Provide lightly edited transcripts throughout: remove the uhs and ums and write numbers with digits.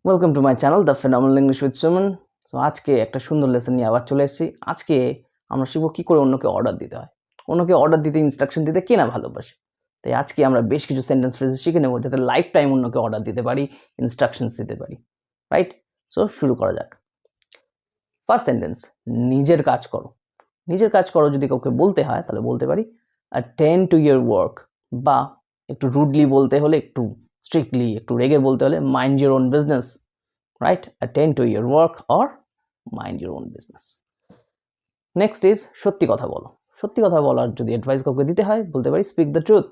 Welcome to my channel the phenomenal English with Suman. So আজকে একটা সুন্দর লেসন নিয়ে আবার চলে এসেছি। আজকে আমরা শিখব কী করে অন্যকে অর্ডার দিতে হয়, অন্যকে অর্ডার দিতে, ইনস্ট্রাকশন দিতে কে না ভালোবাসে। তাই আজকে আমরা বেশ কিছু সেন্টেন্স ফ্রেজ শিখে নেব যাতে লাইফ টাইম অন্যকে অর্ডার দিতে পারি, ইনস্ট্রাকশনস দিতে পারি। রাইট? সো শুরু করা যাক। ফার্স্ট সেন্টেন্স, নিজের কাজ করো। নিজের কাজ করো যদি কাউকে বলতে হয় তাহলে বলতে পারি অ্যাটেন্ড টু ইয়োর ওয়ার্ক, বা একটু রুডলি বলতে হলে, একটু স্ট্রিক্টলি, একটু রেগে বলতে হলে mind your own business. Right? Attend to your work or mind your own business. Next is সত্যি কথা বলো। সত্যি কথা বলার যদি অ্যাডভাইস কাউকে দিতে হয় বলতে পারি স্পিক দ্য ট্রুথ।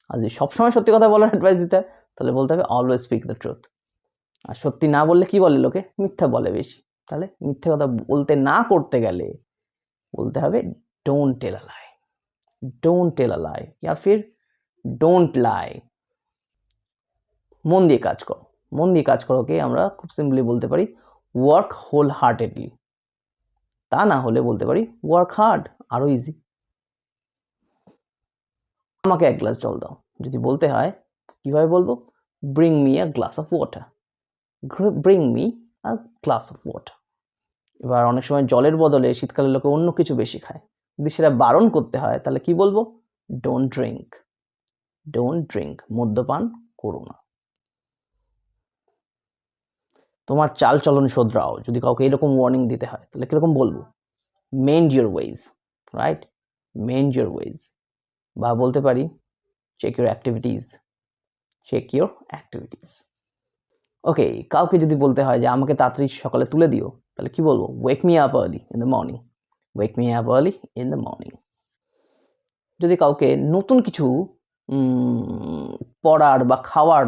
আর যদি সবসময় সত্যি কথা বলার অ্যাডভাইস দিতে হয় তাহলে বলতে হবে অলওয়েজ স্পিক দ্য ট্রুথ। আর সত্যি না বললে কি বলে লোকে? মিথ্যা বলে বেশি। তাহলে মিথ্যে কথা বলতে না করতে গেলে বলতে হবে don't tell a lie. Don't tell আ লাই, ইয়া ফির ডোন্ট লাই। মন দিয়ে কাজ করো। মন দিয়ে কাজ করোকে আমরা খুব সিম্পলি বলতে পারি ওয়ার্ক হোল হার্টেডলি। তা না হলে বলতে পারি ওয়ার্ক হার্ড, আরও ইজি। আমাকে এক গ্লাস জল দাও যদি বলতে হয় কীভাবে বলবো? Bring me a glass of water. Bring me a glass of water. এবার অনেক সময় জলের বদলে শীতকালের লোকে অন্য কিছু বেশি খায়, যদি সেটা বারণ করতে হয় তাহলে কি বলবো? Don't drink. ডোন্ট ড্রিঙ্ক, মদ্যপান করো না। তোমার চাল চলন শোধরাও যদি কাউকে এরকম ওয়ার্নিং দিতে হয় তাহলে কীরকম বলবো? Mend your ways. Right? Mend your ways. বা বলতে পারি check your activities. Check your activities. Okay, কাউকে যদি বলতে হয় যে আমাকে তাড়াতাড়ি সকালে তুলে দিও তাহলে কি বলবো? ওয়েক me up early in the morning. ওয়েক me up early in the morning. যদি কাউকে নতুন কিছু পড়ার বা খাওয়ার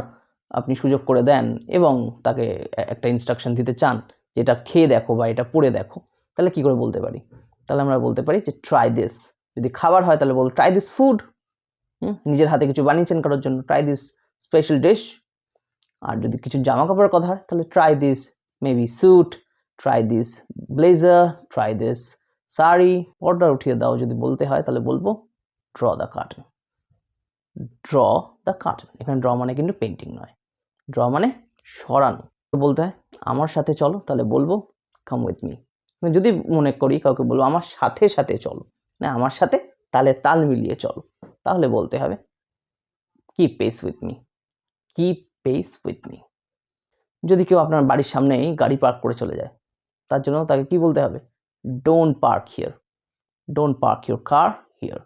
আপনি সুযোগ করে দেন এবং তাকে একটা ইনস্ট্রাকশন দিতে চান যে এটা খেয়ে দেখো বা এটা পড়ে দেখো, তাহলে কি করে বলতে পারি? তাহলে আমরা বলতে পারি যে ট্রাই দিস। যদি খাবার হয় তাহলে বলবো ট্রাই দিস ফুড। নিজের হাতে কিছু বানিয়েছেন কারোর জন্য, ট্রাই দিস স্পেশাল ডিশ। আর যদি কিছু জামা কাপড়ের কথা হয় তাহলে try this maybe suit, try this blazer, try this sari. পর্দা উঠিয়ে দাও যদি বলতে হয় তাহলে বলবো draw the curtain. Draw the curtain. এখানে ড্র মানে কিন্তু পেন্টিং নয়, ড্র মানে সরানো। বলতে হয় আমার সাথে চলো তাহলে বলবো কাম উইথ মি। যদি মনে করি কাউকে বলবো আমার সাথে সাথে চলো, না আমার সাথে তাহলে তাল মিলিয়ে চলো, তাহলে বলতে হবে keep pace with me. Keep pace with me. যদি কেউ আপনার বাড়ির সামনেই গাড়ি পার্ক করে চলে যায় তার জন্য তাকে কি বলতে হবে? Don't park here. Don't park your car here.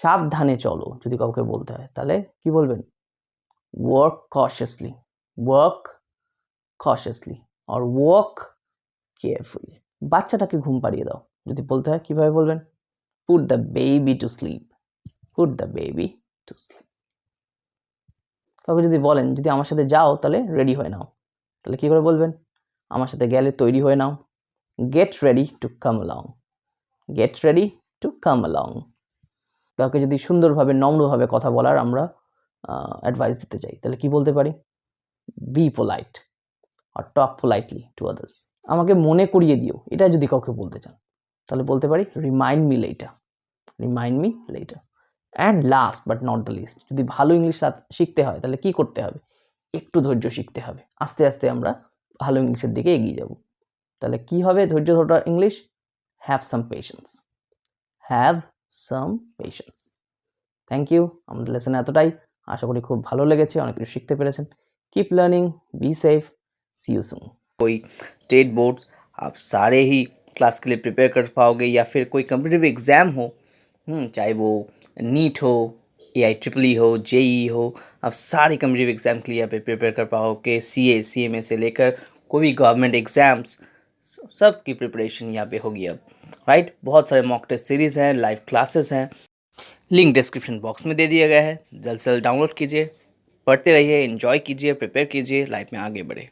সাবধানে চলো যদি কাউকে বলতে হয় তাহলে কি বলবেন? Work cautiously. ওয়ার্ক কশাসলি আর ওয়ার্ক কেয়ারফুলি। বাচ্চাটাকে ঘুম পাড়িয়ে দাও যদি বলতে হয় কিভাবে বলবেন? Put the baby to sleep. Put the baby to sleep. কাউকে যদি বলেন যদি আমার সাথে যাও তাহলে রেডি হয়ে নাও, তাহলে কি করে বলবেন? আমার সাথে গেলে তৈরি হয়ে নাও। Get ready to come along. Get ready to come along. কাউকে যদি সুন্দরভাবে নম্রভাবে কথা বলার আমরা অ্যাডভাইস দিতে চাই তাহলে কি বলতে পারি? বি পোলাইট আর টক পোলাইটলি টু আদার্স। আমাকে মনে করিয়ে দিও, এটা যদি কাউকে বলতে চান তাহলে বলতে পারি remind me later. Remind me later. And last but not the least, যদি ভালো ইংলিশ শিখতে হয় তাহলে কি করতে হবে? একটু ধৈর্য শিখতে হবে। আস্তে আস্তে আমরা ভালো ইংলিশের দিকে এগিয়ে যাব। তাহলে কি হবে ধৈর্য ধরা English? Have some patience. Have some patience. Thank you. আমাদের লেসনে এতটাই। আশা করি খুব ভালো লেগেছে, অনেক কিছু শিখতে পেরেছেন। Keep learning, be safe, see you soon. कोई स्टेट बोर्ड्स आप सारे ही क्लास के लिए प्रिपेयर कर पाओगे, या फिर कोई कम्पिटिटिव एग्ज़ाम हो, चाहे वो नीट हो, AI-EEE हो, JEE हो, आप सारे कम्पिटिटिव एग्ज़ाम के लिए यहाँ पे प्रिपेयर कर पाओगे। CA CMA से लेकर कोई भी गवर्नमेंट एग्ज़ाम्स सब की प्रिपरेशन यहाँ पे होगी अब। राइट? बहुत सारे मॉक टेस्ट सीरीज़ हैं, लाइव क्लासेस हैं, लिंक डिस्क्रिप्शन बॉक्स में दे दिया गया है। जल्द से जल्द डाउनलोड कीजिए, पढ़ते रहिए, एंजॉय कीजिए, प्रिपेयर कीजिए, लाइफ में आगे बढ़े।